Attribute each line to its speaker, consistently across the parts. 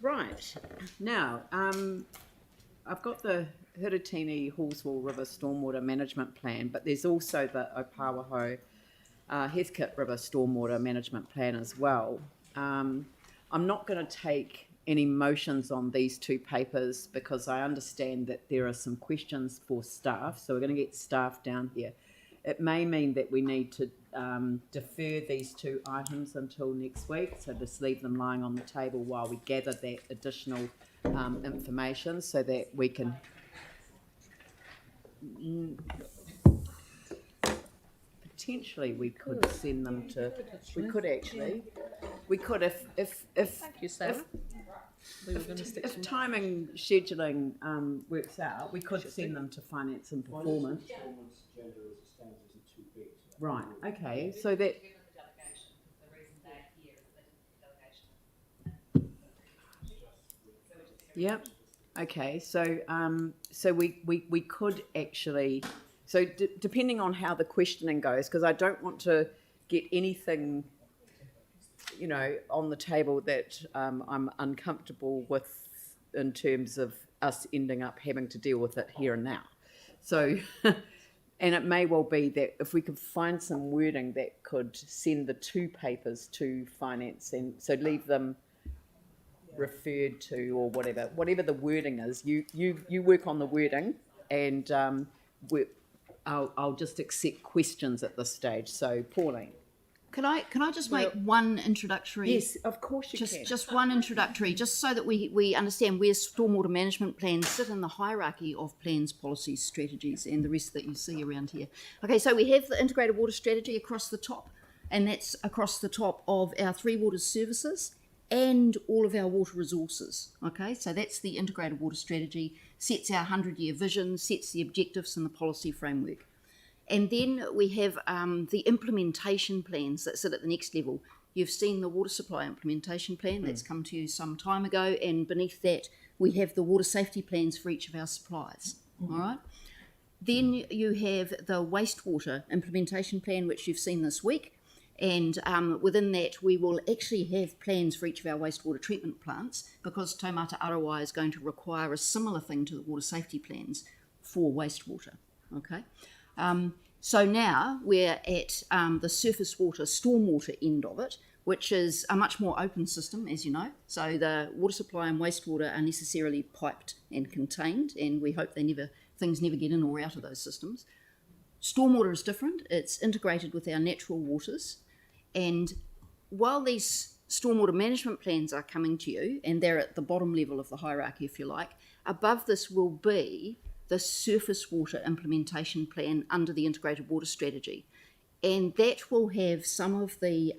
Speaker 1: Right, now, I've got the Hiratini Halswell River Stormwater Management Plan, but there's also the Opawaho Heathcote River Stormwater Management Plan as well. I'm not going to take any motions on these two papers because I understand that there are some questions for staff, so we're going to get staff down here. It may mean that we need to defer these two items until next week, so just leave them lying on the table while we gather that additional information so that we can... Potentially we could send them to... We could actually. We could if
Speaker 2: Thank you, Sarah.
Speaker 1: If timing, scheduling works out, we could send them to finance and performance. Right, okay, so that... Yep, okay, so so we could actually... So depending on how the questioning goes, because I don't want to get anything, you know, on the table that I'm uncomfortable with in terms of us ending up having to deal with it here and now. So, and it may well be that if we could find some wording that could send the two papers to finance, and so leave them referred to or whatever the wording is. You work on the wording, and I'll just accept questions at this stage. So, Pauline.
Speaker 2: Can I just make one introductory?
Speaker 1: Yes, of course you can.
Speaker 2: Just one introductory, just so that we understand where stormwater management plans sit in the hierarchy of plans, policies, strategies, and the rest that you see around here. Okay, so we have the integrated water strategy across the top, and that's across the top of our three water services and all of our water resources. Okay, so that's the integrated water strategy, sets our 100-year vision, sets the objectives and the policy framework. And then we have the implementation plans that sit at the next level. You've seen the water supply implementation plan that's come to you some time ago, and beneath that we have the water safety plans for each of our supplies. All right. Then you have the wastewater implementation plan, which you've seen this week, and within that we will actually have plans for each of our wastewater treatment plants, because Taumata Arawai is going to require a similar thing to the water safety plans for wastewater. Okay. So now we're at the surface water, stormwater end of it, which is a much more open system, as you know. So the water supply and wastewater are necessarily piped and contained, and we hope things never get in or out of those systems. Stormwater is different. It's integrated with our natural waters. And while these stormwater management plans are coming to you, and they're at the bottom level of the hierarchy, if you like, above this will be the surface water implementation plan under the integrated water strategy. And that will have some of the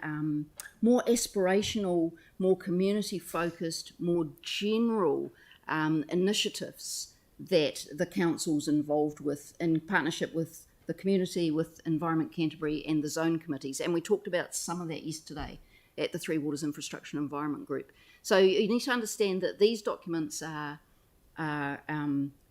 Speaker 2: more aspirational, more community focused, more general initiatives that the council's involved with in partnership with the community, with Environment Canterbury and the zone committees. And we talked about some of that yesterday at the Three Waters Infrastructure and Environment Group. So you need to understand that these documents are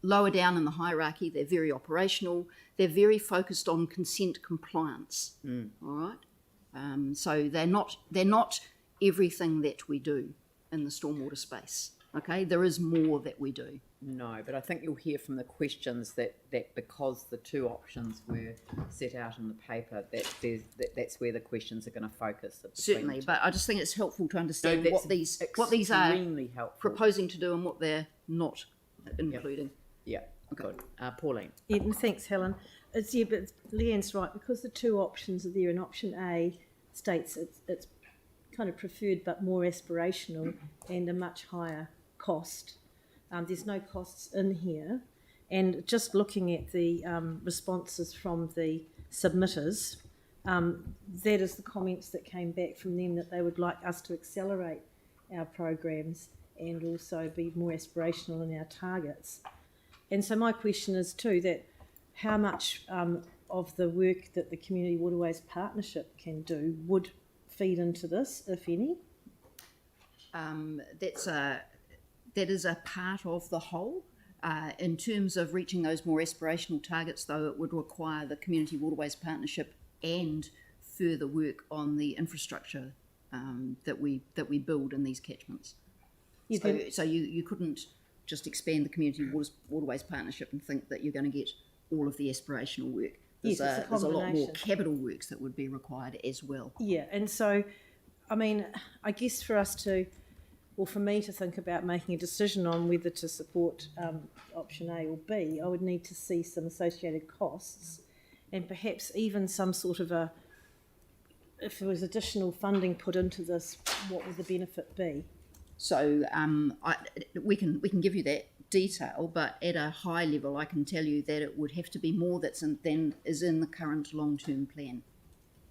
Speaker 2: lower down in the hierarchy. They're very operational. They're very focused on consent compliance. All right. So they're not everything that we do in the stormwater space. Okay, there is more that we do.
Speaker 1: No, but I think you'll hear from the questions that because the two options were set out in the paper, that's where the questions are going to focus.
Speaker 2: Certainly, but I just think it's helpful to understand what these are proposing to do and what they're not including.
Speaker 1: Yeah, good. Pauline.
Speaker 3: Yeah, thanks, Helen. But Leanne's right, because the two options are there, and option A states it's kind of preferred but more aspirational and a much higher cost. There's no costs in here, and just looking at the responses from the submitters, that is the comments that came back from them, that they would like us to accelerate our programs and also be more aspirational in our targets. And so my question is too, that how much of the work that the Community Waterways Partnership can do would feed into this, if any?
Speaker 2: That is a part of the whole. In terms of reaching those more aspirational targets, though, it would require the Community Waterways Partnership and further work on the infrastructure that we build in these catchments.
Speaker 3: You
Speaker 2: So,
Speaker 3: can-
Speaker 2: so you couldn't just expand the community waterways partnership and think that you're going to get all of the aspirational work.
Speaker 3: Yes, it's a
Speaker 2: There's a lot more
Speaker 3: combination.
Speaker 2: capital works that would be required as well.
Speaker 3: Yeah, and so, I mean, I guess for us to, or for me to think about making a decision on whether to support option A or B, I would need to see some associated costs and perhaps even some sort of a, if there was additional funding put into this, what would the benefit be?
Speaker 2: So we can give you that detail, but at a high level, I can tell you that it would have to be more than is in the current long-term plan.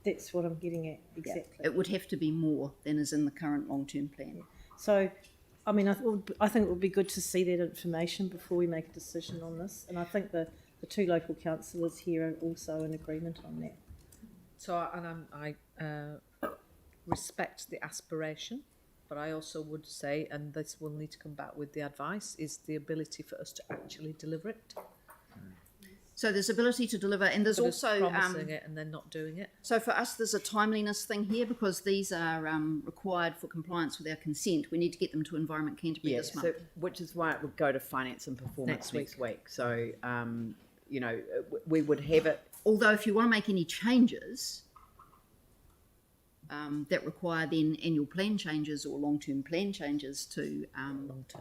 Speaker 3: That's what I'm getting at, exactly.
Speaker 2: It would have to be more than is in the current long-term plan.
Speaker 3: So, I mean, I think it would be good to see that information before we make a decision on this, and I think the two local councillors here are also in agreement on that.
Speaker 4: So, I respect the aspiration, but I also would say, and this will need to come back with the advice, is the ability for us to actually deliver it.
Speaker 2: So there's ability to deliver, and there's
Speaker 4: But us
Speaker 2: also
Speaker 4: promising it and then not doing it.
Speaker 2: so for us there's a timeliness thing here because these are required for compliance with our consent. We need to get them to Environment Canterbury this month.
Speaker 1: So, which is why it would go to finance and performance next week. So, you know, we would have it.
Speaker 2: Although if you want to make any changes that require then annual plan changes or long-term plan changes to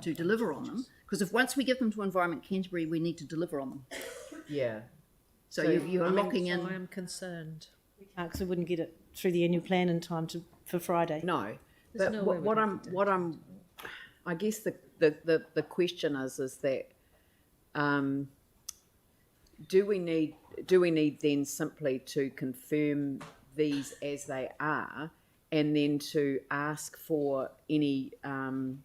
Speaker 2: deliver on them, because if once we give them to Environment Canterbury, we need to deliver on them.
Speaker 1: Yeah.
Speaker 2: So,
Speaker 1: So,
Speaker 2: you're locking in.
Speaker 4: I am concerned.
Speaker 3: Because we wouldn't get it through the annual plan in time for Friday.
Speaker 1: No.
Speaker 4: There's
Speaker 1: But
Speaker 4: no way we
Speaker 1: what I'm, I guess the question is that, do we need then simply to confirm these as they are, and then to ask for any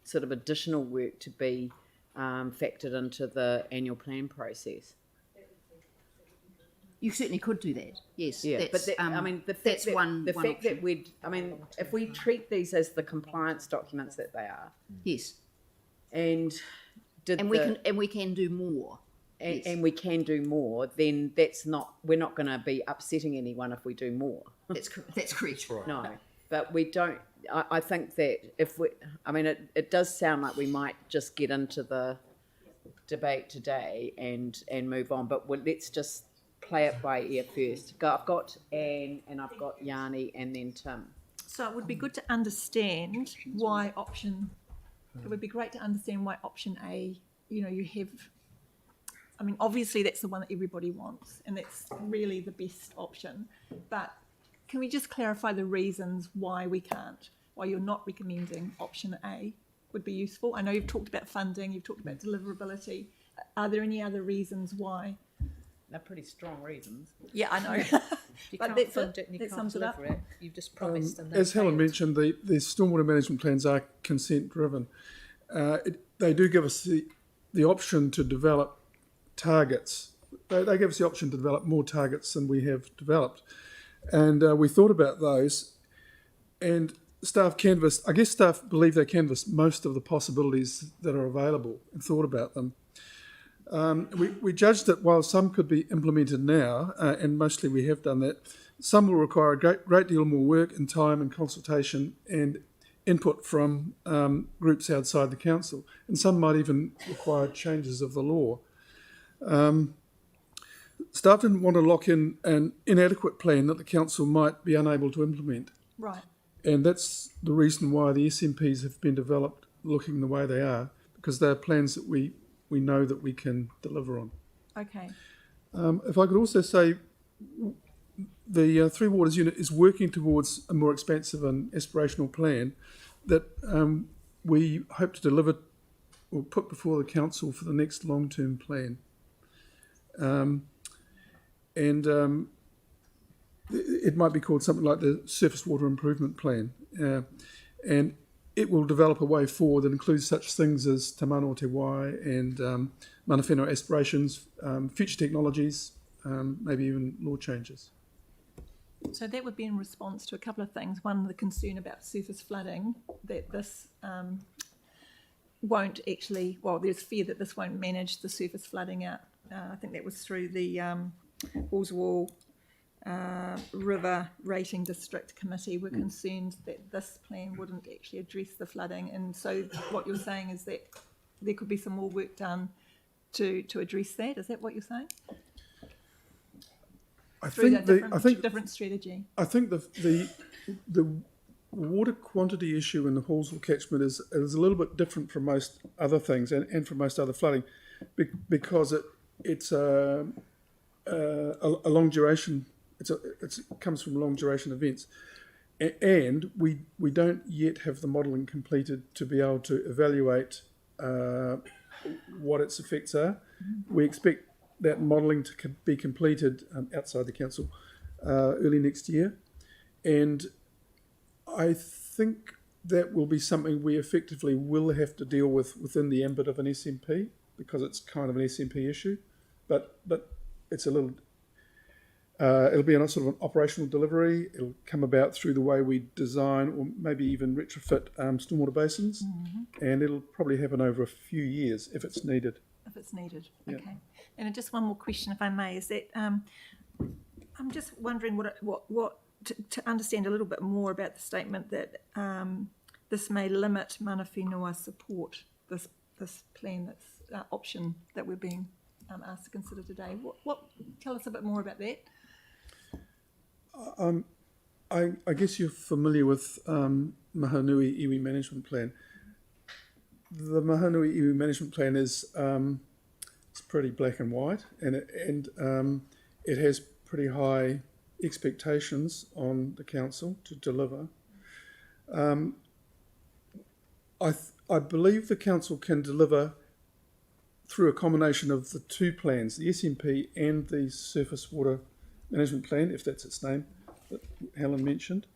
Speaker 1: sort of additional work to be factored into the annual plan process?
Speaker 2: You certainly could do that. Yes.
Speaker 1: Yeah,
Speaker 2: that's,
Speaker 1: but I mean, the fact
Speaker 2: that's
Speaker 1: that,
Speaker 2: one.
Speaker 1: the
Speaker 2: one
Speaker 1: fact
Speaker 2: option.
Speaker 1: that we'd, I mean, if we treat these as the compliance documents that they are,
Speaker 2: Yes,
Speaker 1: and
Speaker 2: and we can do more. Yes.
Speaker 1: and we can do more, then we're not going to be upsetting anyone if we do more.
Speaker 2: That's correct.
Speaker 1: No, but we don't. I think that it does sound like we might just get into the debate today and move on. But let's just play it by ear first. I've got Anne and I've got Yanni and then Tim.
Speaker 5: So it would be good to understand why it would be great to understand why option A, you have, I mean, obviously that's the one that everybody wants and that's really the best option. But can we just clarify the reasons why you're not recommending option A would be useful? I know you've talked about funding, you've talked about deliverability. Are there any other reasons why?
Speaker 1: They're pretty strong reasons.
Speaker 5: Yeah, I know.
Speaker 4: If you
Speaker 5: But
Speaker 4: can't
Speaker 5: that's
Speaker 4: fund
Speaker 5: it.
Speaker 4: it and you
Speaker 5: That
Speaker 4: can't
Speaker 5: sums it up.
Speaker 4: deliver it, you've just promised and then
Speaker 6: As Helen
Speaker 4: failed.
Speaker 6: mentioned, the stormwater management plans are consent driven. They do give us the option to develop targets. They give us the option to develop more targets than we have developed. And we thought about those, and staff believe they canvassed most of the possibilities that are available and thought about them. We judged that while some could be implemented now, and mostly we have done that, some will require a great deal more work and time and consultation and input from groups outside the council, and some might even require changes of the law. Staff didn't want to lock in an inadequate plan that the council might be unable to implement.
Speaker 5: Right.
Speaker 6: And that's the reason why the SMPs have been developed looking the way they are, because they're plans that we know that we can deliver on.
Speaker 5: Okay.
Speaker 6: If I could also say, the Three Waters unit is working towards a more expansive and aspirational plan that we hope to deliver or put before the council for the next long-term plan. It might be called something like the Surface Water Improvement Plan. And it will develop a way forward that includes such things as Te Mano Te Wai and mana whenua aspirations, future technologies, maybe even law changes.
Speaker 5: So that would be in response to a couple of things. One, the concern about surface flooding, that this won't actually, there's fear that this won't manage the surface flooding out. I think that was through the Halswell River Rating District Committee were concerned that this plan wouldn't actually address the flooding, and so what you're saying is that there could be some more work done to address that. Is that what you're saying?
Speaker 6: I
Speaker 5: Through
Speaker 6: think
Speaker 5: that different strategy.
Speaker 6: I think the water quantity issue in the Halswell catchment is a little bit different from most other things and from most other flooding, because it's a long duration. It comes from long duration events, and we don't yet have the modelling completed to be able to evaluate what its effects are. We expect that modelling to be completed outside the council early next year, and I think that will be something we effectively will have to deal with within the ambit of an SMP, because it's kind of an SMP issue, but it's a little. It'll be a sort of an operational delivery. It'll come about through the way we design or maybe even retrofit stormwater basins, and it'll probably happen over a few years if it's needed.
Speaker 5: If it's needed,
Speaker 6: Yeah.
Speaker 5: okay. And just one more question, if I may, is that I'm just wondering to understand a little bit more about the statement that this may limit mana whenua support. This plan, that's option that we're being asked to consider today. What? Tell us a bit more about that.
Speaker 6: I guess you're familiar with Mahanui Iwi Management Plan. The Mahanui Iwi Management Plan is it's pretty black and white, and it has pretty high expectations on the council to deliver. I believe the council can deliver through a combination of the two plans, the SMP and the Surface Water Management Plan, if that's its name, that Helen mentioned,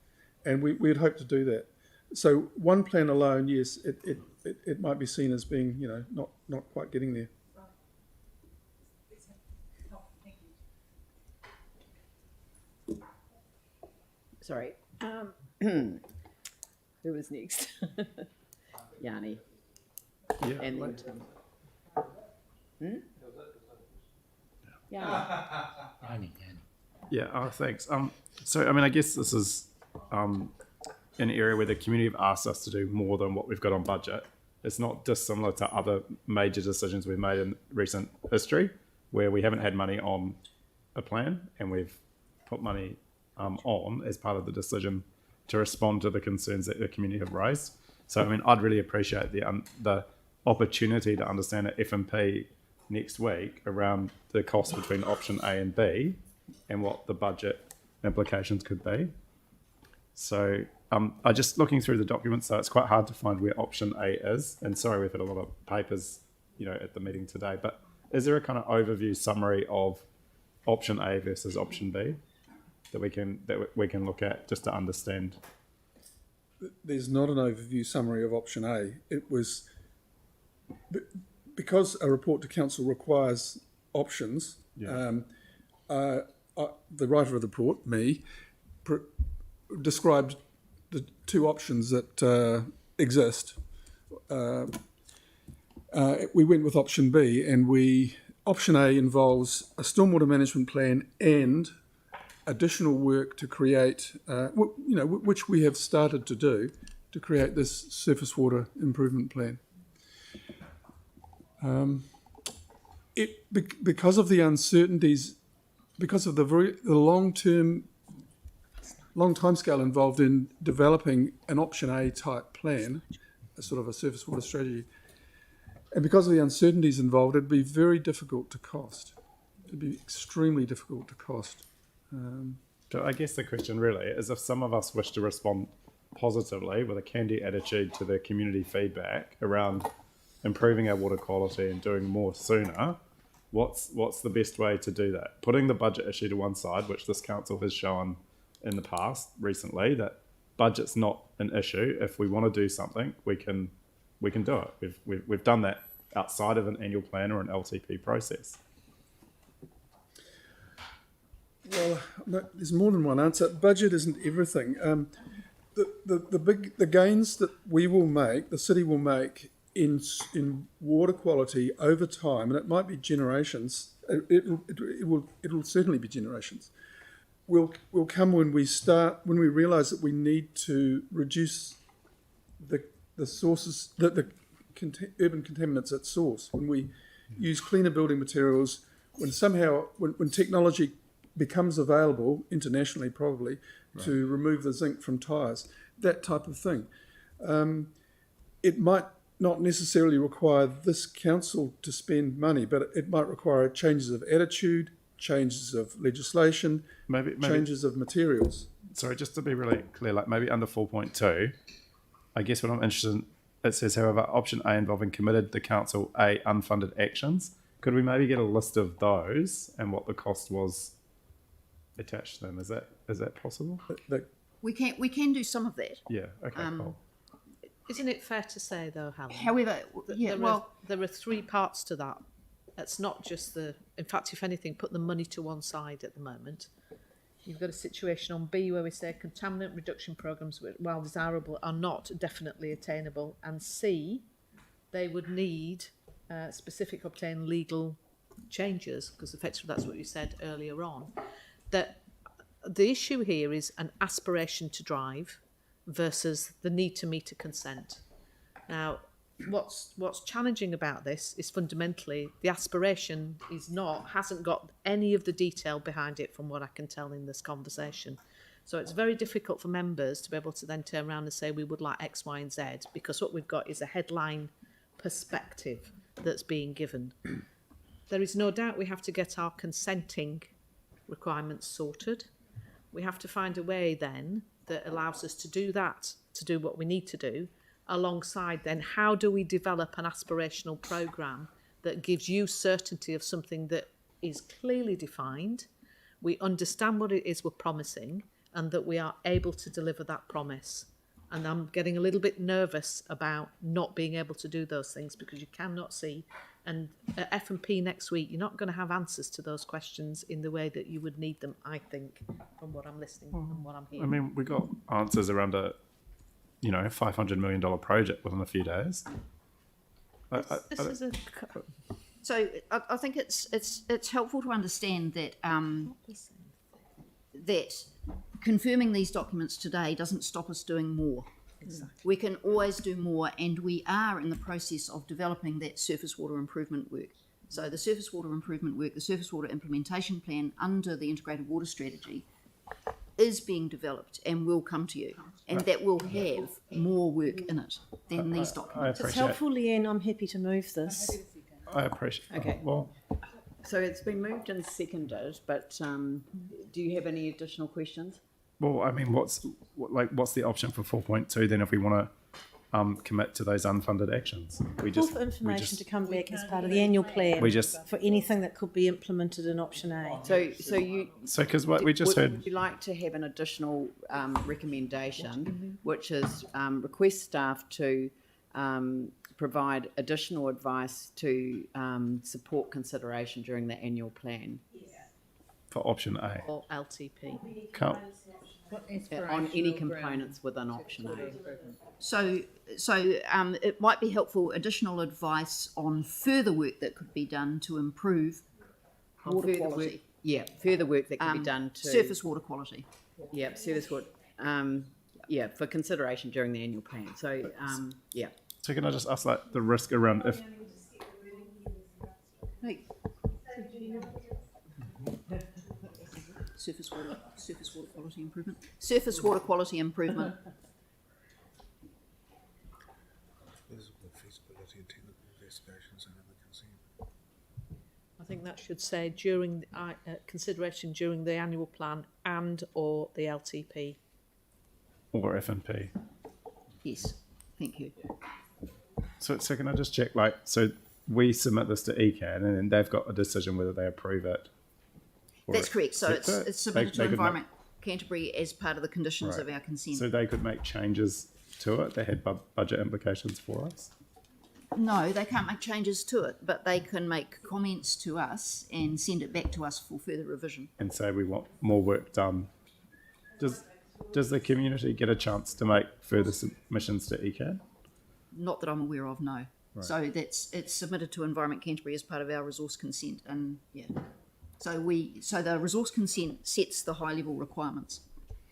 Speaker 6: and we'd hope to do that. So one plan alone, yes, it might be seen as being, not quite getting there.
Speaker 1: Sorry. Who was next? Yanni.
Speaker 6: Yeah.
Speaker 1: And then Tim. Yanni.
Speaker 7: Yeah, thanks. So, I mean, I guess this is an area where the community have asked us to do more than what we've got on budget. It's not dissimilar to other major decisions we've made in recent history, where we haven't had money on a plan and we've put money on as part of the decision to respond to the concerns that the community have raised. So, I mean, I'd really appreciate the opportunity to understand at F&P next week around the cost between option A and B and what the budget implications could be. So I just looking through the documents, so it's quite hard to find where option A is. And sorry, we've had a lot of papers, at the meeting today, but is there a kind of overview summary of option A versus option B that we can look at just to understand?
Speaker 6: There's not an overview summary of option A. It was because a report to council requires options.
Speaker 7: Yeah.
Speaker 6: The writer of the report, me, described the two options that exist. We went with option B, and option A involves a stormwater management plan and additional work to create, which we have started to do, to create this surface water improvement plan. Because of the uncertainties, because of the long timescale involved in developing an option A type plan, a sort of a surface water strategy, and because of the uncertainties involved, it'd be very difficult to cost. It'd be extremely difficult to cost.
Speaker 7: So I guess the question really is, if some of us wish to respond positively with a can-do attitude to the community feedback around improving our water quality and doing more sooner, what's the best way to do that? Putting the budget issue to one side, which this council has shown in the past recently that budget's not an issue. If we want to do something, we can do it. We've done that outside of an annual plan or an LTP process.
Speaker 6: Well, there's more than one answer. Budget isn't everything. The gains that we will make, the city will make in water quality over time, and it might be generations. It will certainly be generations. will come when we realise that we need to reduce the sources, the urban contaminants at source. When we use cleaner building materials, when technology becomes available internationally, probably to remove the zinc from tyres, that type of thing. It might not necessarily require this council to spend money, but it might require changes of attitude, changes of legislation,
Speaker 7: Maybe
Speaker 6: changes of materials.
Speaker 7: sorry, just to be really clear, like maybe under 4.2, I guess what I'm interested in, it says, however, option A involving committed the council A unfunded actions. Could we maybe get a list of those and what the cost was attached to them? Is that possible?
Speaker 2: We can do some of that.
Speaker 7: Yeah. Okay. Cool.
Speaker 4: Isn't it fair to say, though, Helen?
Speaker 2: However,
Speaker 4: There are three parts to that. It's not just in fact, if anything, put the money to one side at the moment. You've got a situation on B where we say contaminant reduction programmes, while desirable, are not definitely attainable. And C, they would need specific obtain legal changes, because effectively that's what you said earlier on. That the issue here is an aspiration to drive versus the need to meet a consent. Now, what's challenging about this is fundamentally the aspiration hasn't got any of the detail behind it from what I can tell in this conversation. So it's very difficult for members to be able to then turn around and say we would like X, Y and Z, because what we've got is a headline perspective that's being given. There is no doubt we have to get our consenting requirements sorted. We have to find a way then that allows us to do that, to do what we need to do. Alongside then, how do we develop an aspirational programme that gives you certainty of something that is clearly defined, we understand what it is we're promising, and that we are able to deliver that promise. And I'm getting a little bit nervous about not being able to do those things, because you cannot see. And at F&P next week, you're not going to have answers to those questions in the way that you would need them, I think, from what I'm listening and what I'm hearing.
Speaker 7: I mean, we got answers around a $500 million project within a few days.
Speaker 2: so I think it's helpful to understand that that confirming these documents today doesn't stop us doing more. Exactly. We can always do more, and we are in the process of developing that surface water improvement work. So the surface water improvement work, the surface water implementation plan under the integrated water strategy is being developed and will come to you, and that will have more work in it than these documents.
Speaker 3: If it's helpful, Leanne, I'm happy to move this.
Speaker 7: I appreciate.
Speaker 1: Okay.
Speaker 7: Well,
Speaker 1: So it's been moved and seconded, but do you have any additional questions?
Speaker 7: well, I mean, what's the option for 4.2 then if we want to commit to those unfunded actions?
Speaker 3: Call for information to come back as part of the annual plan for anything that could be implemented in option A.
Speaker 7: So because what we just heard.
Speaker 1: Would you like to have an additional recommendation, which is request staff to provide additional advice to support consideration during the annual plan?
Speaker 7: For option A.
Speaker 4: Or LTP.
Speaker 1: On any components within option A.
Speaker 2: So it might be helpful additional advice on further work that could be done to improve water quality.
Speaker 1: Further work that can be done to
Speaker 2: surface water quality.
Speaker 1: Surface water. For consideration during the annual plan. So
Speaker 7: So can I just ask the risk around if
Speaker 2: surface water quality improvement. Surface water quality improvement.
Speaker 8: Physical feasibility and technical investigations and other consent.
Speaker 4: I think that should say during consideration during the annual plan and or the LTP.
Speaker 7: or F&P?
Speaker 2: Yes, thank you.
Speaker 7: So can I just check, so we submit this to ECAN and then they've got a decision whether they approve it?
Speaker 2: That's correct. So it's submitted to Environment Canterbury as part of the conditions of our consent.
Speaker 7: So they could make changes to it. They had budget implications for us.
Speaker 2: No, they can't make changes to it, but they can make comments to us and send it back to us for further revision.
Speaker 7: And say we want more work done. Does the community get a chance to make further submissions to ECAN?
Speaker 2: Not that I'm aware of, no. Right. So it's submitted to Environment Canterbury as part of our resource consent, and yeah. So the resource consent sets the high level requirements.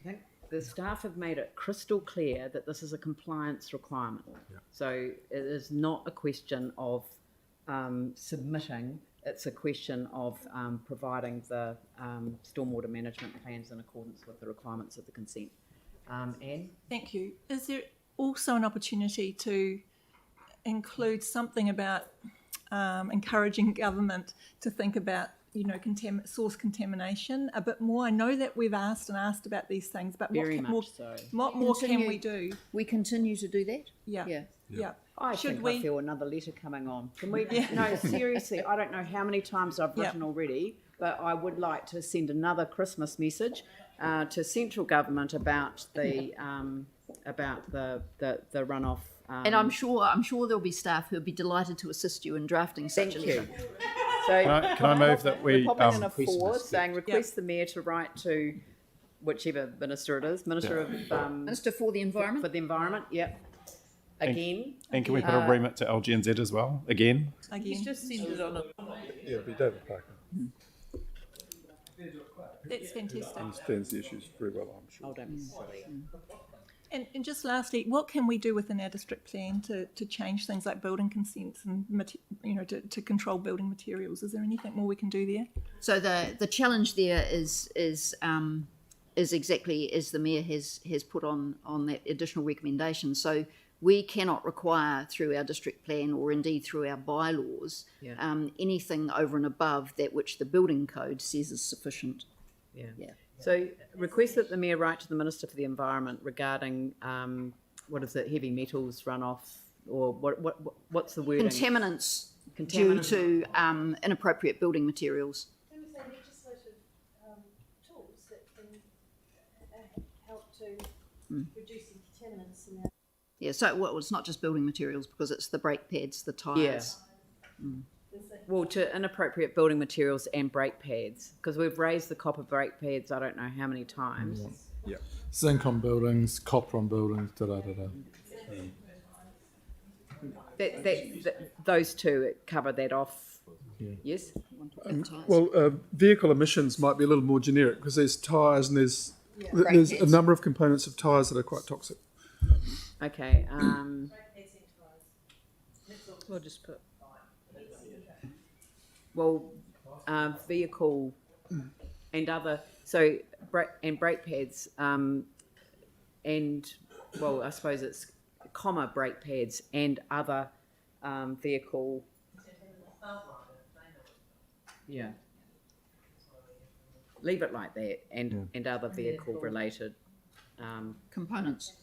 Speaker 1: I think the staff have made it crystal clear that this is a compliance requirement. So it is not a question of submitting, it's a question of providing the stormwater management plans in accordance with the requirements of the consent. Anne?
Speaker 5: Thank you. Is there also an opportunity to include something about encouraging government to think about, you know, source contamination a bit more? I know that we've asked about these things, but
Speaker 1: Very
Speaker 5: what
Speaker 1: much so.
Speaker 5: more can we do?
Speaker 2: We continue to do that?
Speaker 5: Yeah.
Speaker 1: I think I feel another letter coming on. Can we? No, seriously, I don't know how many times I've written already, but I would like to send another Christmas message to central government about the runoff.
Speaker 2: And I'm sure there'll be staff who'll be delighted to assist you in drafting such a
Speaker 1: Thank
Speaker 2: letter.
Speaker 1: you. So
Speaker 7: Can I move that we
Speaker 1: we're popping in a four saying request the mayor to write to whichever minister it is, Minister of
Speaker 2: Minister for the Environment.
Speaker 1: for the Environment. Yep. Again.
Speaker 7: And can we put a remit to LGNZ as well? Again?
Speaker 5: Again,
Speaker 4: Just send it on a
Speaker 6: Yeah, it'd be David Parker.
Speaker 5: that's fantastic.
Speaker 6: Understands the issues very well, I'm sure.
Speaker 1: Oh, don't be silly.
Speaker 5: And just lastly, what can we do within our district plan to change things like building consents and to control building materials? Is there anything more we can do there?
Speaker 2: So the challenge there is exactly as the mayor has put on that additional recommendation. So we cannot require through our district plan or indeed through our bylaws anything over and above that which the building code says is sufficient.
Speaker 1: Yeah. So request that the mayor write to the Minister for the Environment regarding heavy metals runoff, or what's the wording?
Speaker 2: Contaminants due to inappropriate building materials.
Speaker 3: There was legislative tools that can help to reducing contaminants in our.
Speaker 2: Yeah, so it's not just building materials because it's the brake pads, the tyres.
Speaker 1: Well, to inappropriate building materials and brake pads, because we've raised the copper brake pads I don't know how many times.
Speaker 9: Yeah. Zinc on buildings, copper on buildings,
Speaker 1: Those two cover that off. Yes?
Speaker 6: Vehicle emissions might be a little more generic because there's tyres and there's a number of components of tyres that are quite toxic.
Speaker 1: Okay.
Speaker 4: We'll just put
Speaker 1: vehicle and other brake pads and I suppose it's brake pads and other vehicle. Yeah. Leave it like that, and other vehicle related
Speaker 2: Components.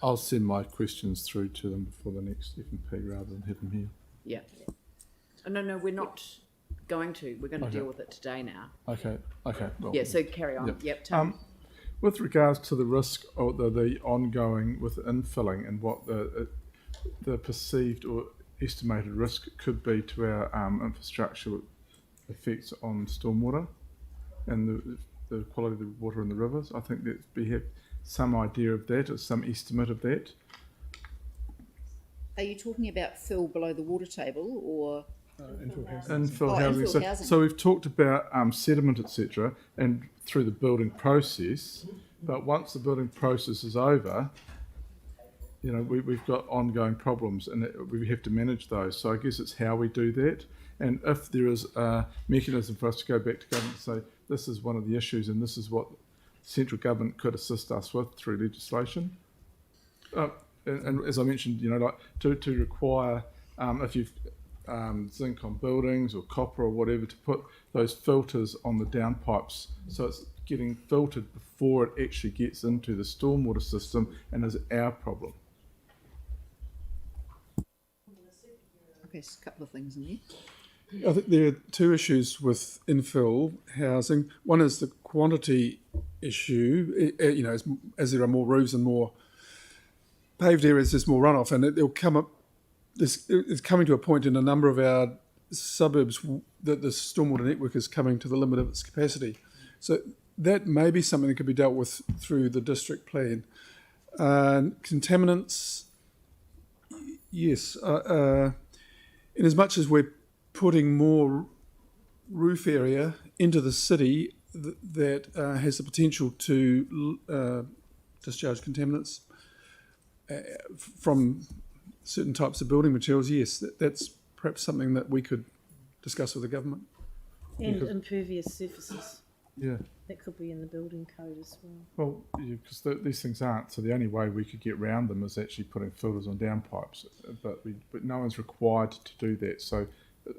Speaker 9: I'll send my questions through to them before the next FNP rather than have them here.
Speaker 1: Yeah. Oh, no, we're not going to. We're going to deal with it today now.
Speaker 9: Okay. Well,
Speaker 1: Yeah, so carry on. Yep. Tom.
Speaker 9: with regards to the risk or the ongoing with infilling and what the perceived or estimated risk could be to our infrastructure effects on stormwater and the quality of the water in the rivers, I think that we have some idea of that or some estimate of that.
Speaker 2: Are you talking about fill below the water table or
Speaker 9: Infill housing. So we've talked about sediment, etc., and through the building process. But once the building process is over, you know, we've got ongoing problems, and we have to manage those. So I guess it's how we do that, and if there is a mechanism for us to go back to government and say this is one of the issues, and this is what central government could assist us with through legislation. And as I mentioned, you know, like to require if you've zinc on buildings or copper or whatever, to put those filters on the downpipes so it's getting filtered before it actually gets into the stormwater system and is our problem.
Speaker 2: okay, a couple of things in there.
Speaker 6: I think there are two issues with infill housing. One is the quantity issue. You know, as there are more roofs and more paved areas, there's more runoff, and it'll come up. It's coming to a point in a number of our suburbs that the stormwater network is coming to the limit of its capacity. So that may be something that could be dealt with through the district plan. Contaminants, yes. In as much as we're putting more roof area into the city that has the potential to discharge contaminants from certain types of building materials, yes, that's perhaps something that we could discuss with the government.
Speaker 3: And impervious surfaces.
Speaker 9: Yeah.
Speaker 3: That could be in the building code as well.
Speaker 9: Well, because these things aren't, so the only way we could get around them is actually putting filters on downpipes, but no one's required to do that. So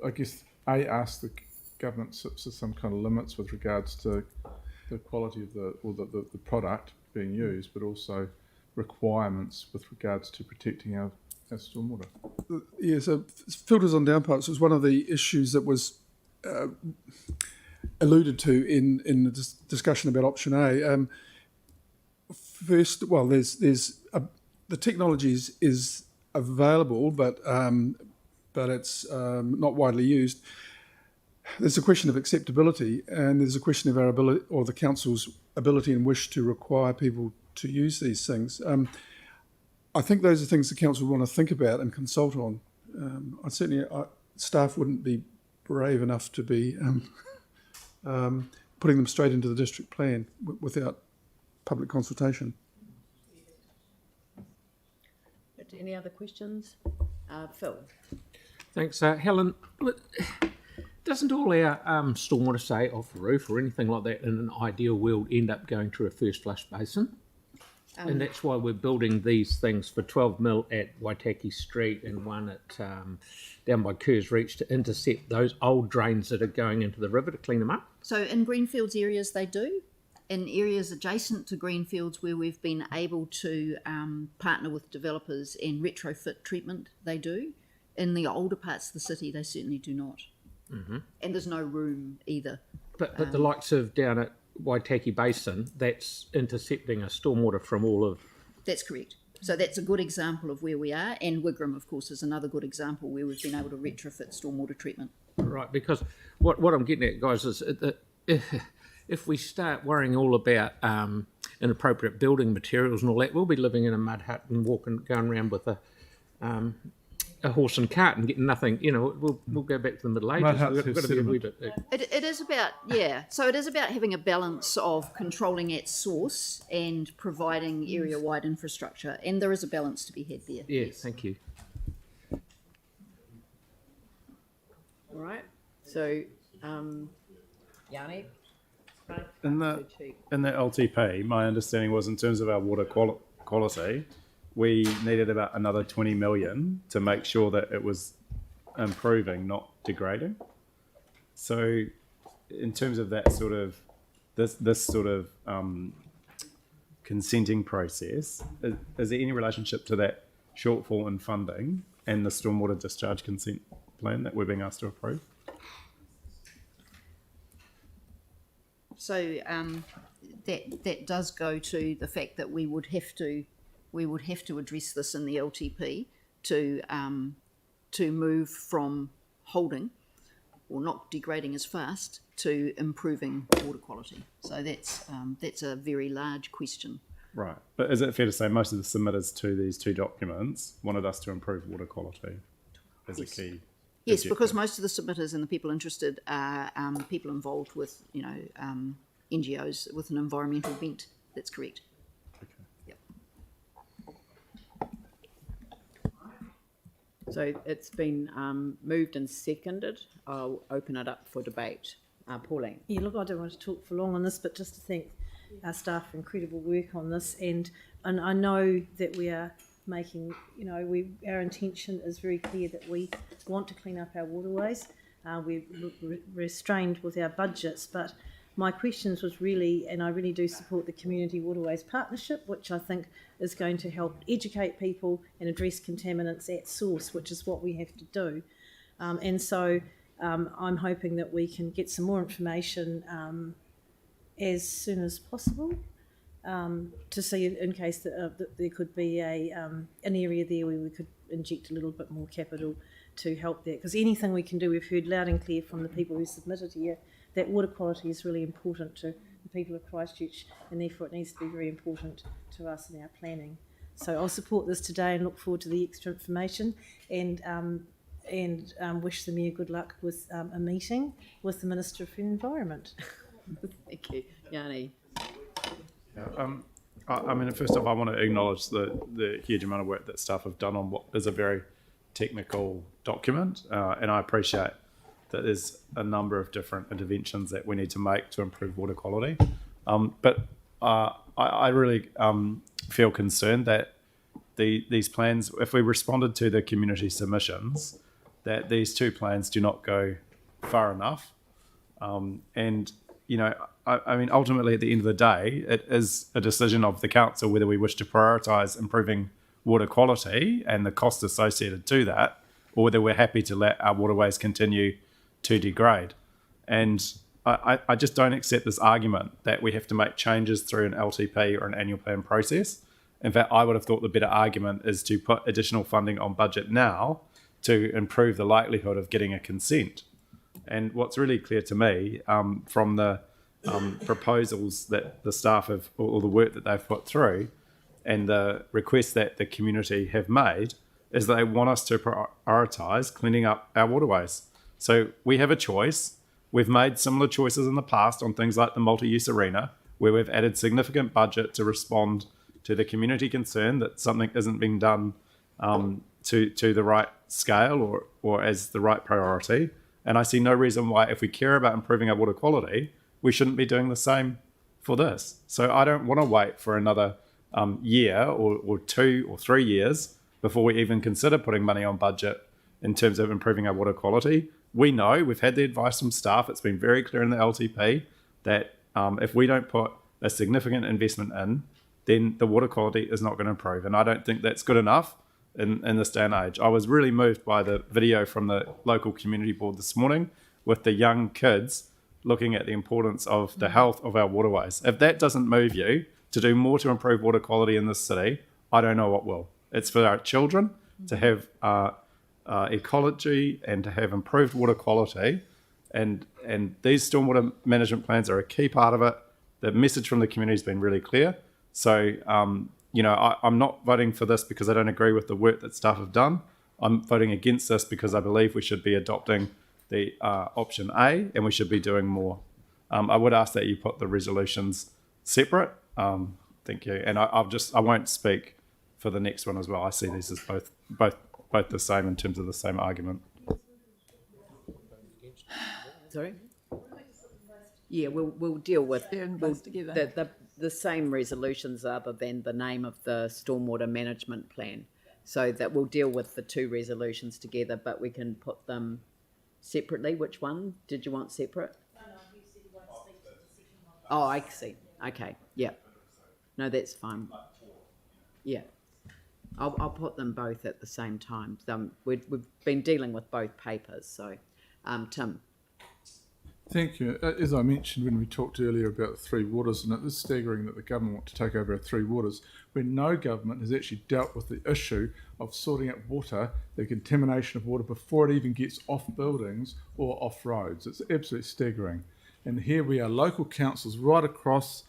Speaker 9: I guess ask the government some kind of limits with regards to the quality of the product being used, but also requirements with regards to protecting our stormwater.
Speaker 6: Yeah, so filters on downpipes was one of the issues that was alluded to in the discussion about option A. First, well, there's the technology is available, but it's not widely used. There's a question of acceptability, and there's a question of our ability, or the council's ability and wish to require people to use these things. I think those are things the council want to think about and consult on. Staff wouldn't be brave enough to be putting them straight into the district plan without public consultation.
Speaker 1: Any other questions? Phil?
Speaker 10: Thanks, Helen. Doesn't all our stormwater, say, off the roof or anything like that, in an ideal world, end up going through a first flush basin? And that's why we're building these things for 12 mil at Waitaki Street and one at down by Kerr's Reach to intercept those old drains that are going into the river to clean them up.
Speaker 2: So in greenfields areas they do. In areas adjacent to greenfields where we've been able to partner with developers and retrofit treatment, they do. In the older parts of the city, they certainly do not. Mm-hmm. And there's no room either.
Speaker 10: But the likes of down at Waitaki Basin, that's intercepting a stormwater from all of...
Speaker 2: That's correct. So that's a good example of where we are, and Wigram, of course, is another good example where we've been able to retrofit stormwater treatment.
Speaker 10: Right, because what I'm getting at, guys, is that if we start worrying all about inappropriate building materials and all that, we'll be living in a mud hut and going around with a horse and cart and getting nothing. You know, we'll go back to the Middle Ages. We've got to be a wee bit.
Speaker 2: It is about, yeah. So it is about having a balance of controlling at source and providing area-wide infrastructure, and there is a balance to be had there.
Speaker 10: Yeah, yes. Thank you.
Speaker 1: All right. So, Yanni.
Speaker 7: In the LTP, my understanding was in terms of our water quality, we needed about another 20 million to make sure that it was improving, not degrading. So in terms of that sort of, this sort of consenting process, is there any relationship to that shortfall in funding and the stormwater discharge consent plan that we're being asked to approve?
Speaker 2: So that does go to the fact that we would have to address this in the LTP to move from holding or not degrading as fast to improving water quality. So that's a very large question.
Speaker 7: Right, but is it fair to say most of the submitters to these two documents wanted us to improve water quality as
Speaker 2: Yes.
Speaker 7: a key?
Speaker 2: Yes,
Speaker 7: objective?
Speaker 2: because most of the submitters and the people interested are people involved with, NGOs with an environmental bent. That's correct.
Speaker 7: Okay.
Speaker 2: Yep.
Speaker 1: So it's been moved and seconded. I'll open it up for debate. Pauline.
Speaker 3: Yeah, look, I don't want to talk for long on this, but just to thank our staff for incredible work on this, and I know that we are making, our intention is very clear that we want to clean up our waterways. We're restrained with our budgets, but my questions was really, and I really do support the Community Waterways Partnership, which I think is going to help educate people and address contaminants at source, which is what we have to do. And so I'm hoping that we can get some more information as soon as possible to see in case that there could be an area there where we could inject a little bit more capital to help that. Because anything we can do, we've heard loud and clear from the people who submitted here, that water quality is really important to the people of Christchurch, and therefore it needs to be very important to us in our planning. So I'll support this today and look forward to the extra information. And and wish the Mayor good luck with a meeting with the Minister for the Environment.
Speaker 1: Thank you, Yanni.
Speaker 7: I mean, first off, I want to acknowledge the huge amount of work that staff have done on what is a very technical document, and I appreciate that there's a number of different interventions that we need to make to improve water quality. But I really feel concerned that these plans, if we responded to the community submissions, that these two plans do not go far enough. And, you know, I mean, ultimately, at the end of the day, it is a decision of the council whether we wish to prioritise improving water quality and the cost associated to that, or whether we're happy to let our waterways continue to degrade. And I just don't accept this argument that we have to make changes through an LTP or an annual plan process. In fact, I would have thought the better argument is to put additional funding on budget now to improve the likelihood of getting a consent. And what's really clear to me from the proposals that the staff have, or the work that they've put through, and the requests that the community have made, is that they want us to prioritise cleaning up our waterways. So we have a choice. We've made similar choices in the past on things like the multi-use arena, where we've added significant budget to respond to the community concern that something isn't being done to the right scale or as the right priority. And I see no reason why, if we care about improving our water quality, we shouldn't be doing the same for this. So I don't want to wait for another year or 2 or 3 years before we even consider putting money on budget in terms of improving our water quality. We know, we've had the advice from staff, it's been very clear in the LTP that if we don't put a significant investment in, then the water quality is not going to improve. And I don't think that's good enough in this day and age. I was really moved by the video from the local community board this morning with the young kids looking at the importance of the health of our waterways. If that doesn't move you to do more to improve water quality in this city, I don't know what will. It's for our children to have ecology and to have improved water quality. And these stormwater management plans are a key part of it. The message from the community has been really clear. So, you know, I'm not voting for this because I don't agree with the work that staff have done. I'm voting against this because I believe we should be adopting the option A and we should be doing more. I would ask that you put the resolutions separate. Thank you. And I won't speak for the next one as well. I see these as both the same in terms of the same argument.
Speaker 1: Sorry? Yeah, we'll deal with
Speaker 5: together.
Speaker 1: the same resolutions other than the name of the stormwater management plan. So that we'll deal with the two resolutions together, but we can put them separately. Which one did you want separate?
Speaker 3: You said you won't speak to the second one.
Speaker 1: Oh, I see. Okay, yeah. No, that's fine. Yeah. I'll put them both at the same time. We've been dealing with both papers, so Tim.
Speaker 9: Thank you. As I mentioned when we talked earlier about the three waters, and it is staggering that the government want to take over our three waters, when no government has actually dealt with the issue of sorting out water, the contamination of water, before it even gets off buildings or off roads. It's absolutely staggering. And here we are, local councils right across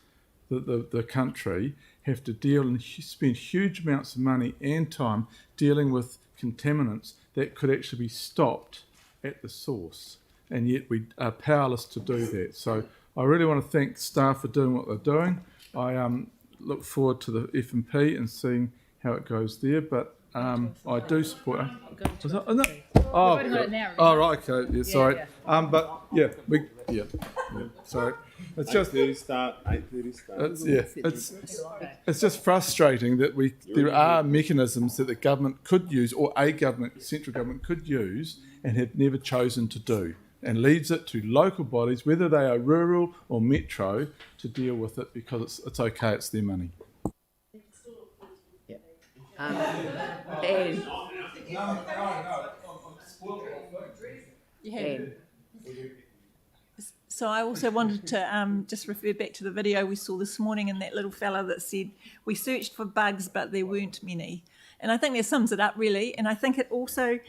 Speaker 9: the country have to deal and spend huge amounts of money and time dealing with contaminants that could actually be stopped at the source. And yet we are powerless to do that. So I really want to thank staff for doing what they're doing. I look forward to the F&P and seeing how it goes there, but I do support. Right, okay, yeah, sorry. But yeah, sorry. It's just
Speaker 8: 8:30 start. 8:30 start.
Speaker 9: It's just frustrating that there are mechanisms that the government could use, or a government, central government could use, and have never chosen to do, and leaves it to local bodies, whether they are rural or metro, to deal with it because it's okay, it's their money.
Speaker 5: So I also wanted to just refer back to the video we saw this morning, and that little fella that said, we searched for bugs, but there weren't many. And I think that sums it up, really. And I think it also,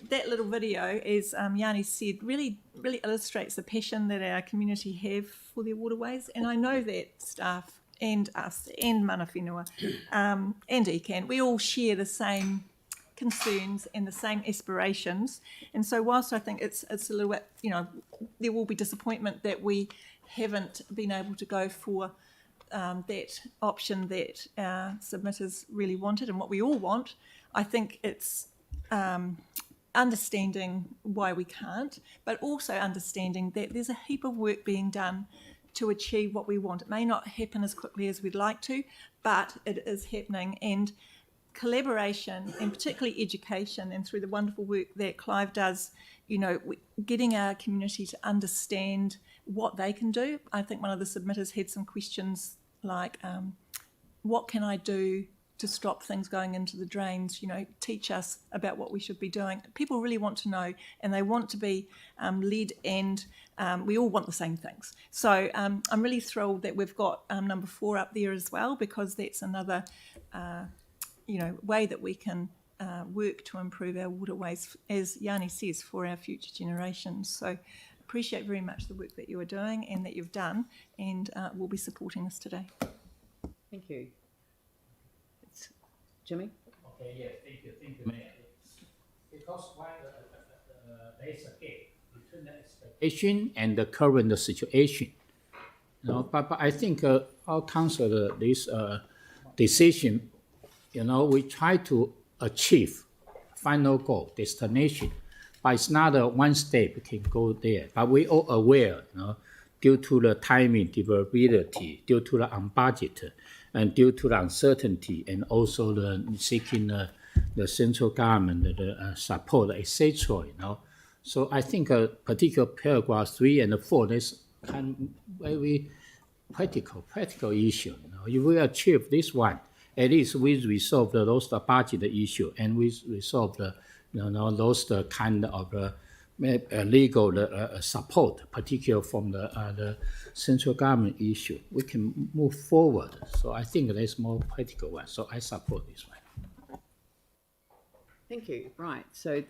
Speaker 5: that little video, as Yanni said, really illustrates the passion that our community have for their waterways. And I know that staff and us and mana whenua and ECAN, we all share the same concerns and the same aspirations. And so whilst I think it's a little bit, you know, there will be disappointment that we haven't been able to go for that option that our submitters really wanted and what we all want, I think it's understanding why we can't, but also understanding that there's a heap of work being done to achieve what we want. It may not happen as quickly as we'd like to, but it is happening. And collaboration, and particularly education, and through the wonderful work that Clive does, you know, getting our community to understand what they can do. I think one of the submitters had some questions like, what can I do to stop things going into the drains? You know, teach us about what we should be doing. People really want to know, and they want to be led, and we all want the same things. So I'm really thrilled that we've got number 4 up there as well, because that's another you know, way that we can work to improve our waterways, as Yanni says, for our future generations. So appreciate very much the work that you are doing and that you've done, and we'll be supporting this today.
Speaker 1: Thank you. Jimmy?
Speaker 10: Okay, yeah, thank you, Mayor. Because why there is a gap between the expectation and the current situation. You know, but I think our council, this decision, you know, we try to achieve final goal, destination, but it's not a one step can go there. But we all aware, you know, due to the timing, deliverability, due to the budget, and due to the uncertainty, and also the seeking the central government the support, etc. You know, so I think particular paragraph 3 and 4 is kind of very practical issue. You know, if we achieve this one, at least we resolve those budget issue, and we resolve the those kind of legal support, particularly from the central government issue. We can move forward. So I think there's more practical one. So I support this one.
Speaker 1: Thank you. Right. So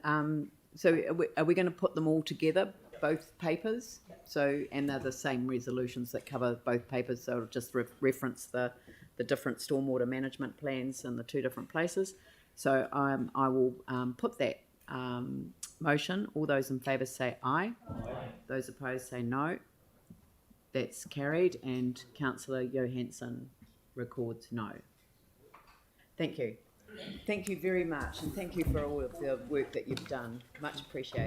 Speaker 1: are we going to put them all together, both papers? So, and they're the same resolutions that cover both papers. So it'll just reference the different stormwater management plans in the 2 different places. So I will put that motion. All those in favour say aye. Aye. Those opposed say no. That's carried, and Councillor Johansson records no. Thank you. Thank you very much, and thank you for all of the work that you've done. Much appreciated.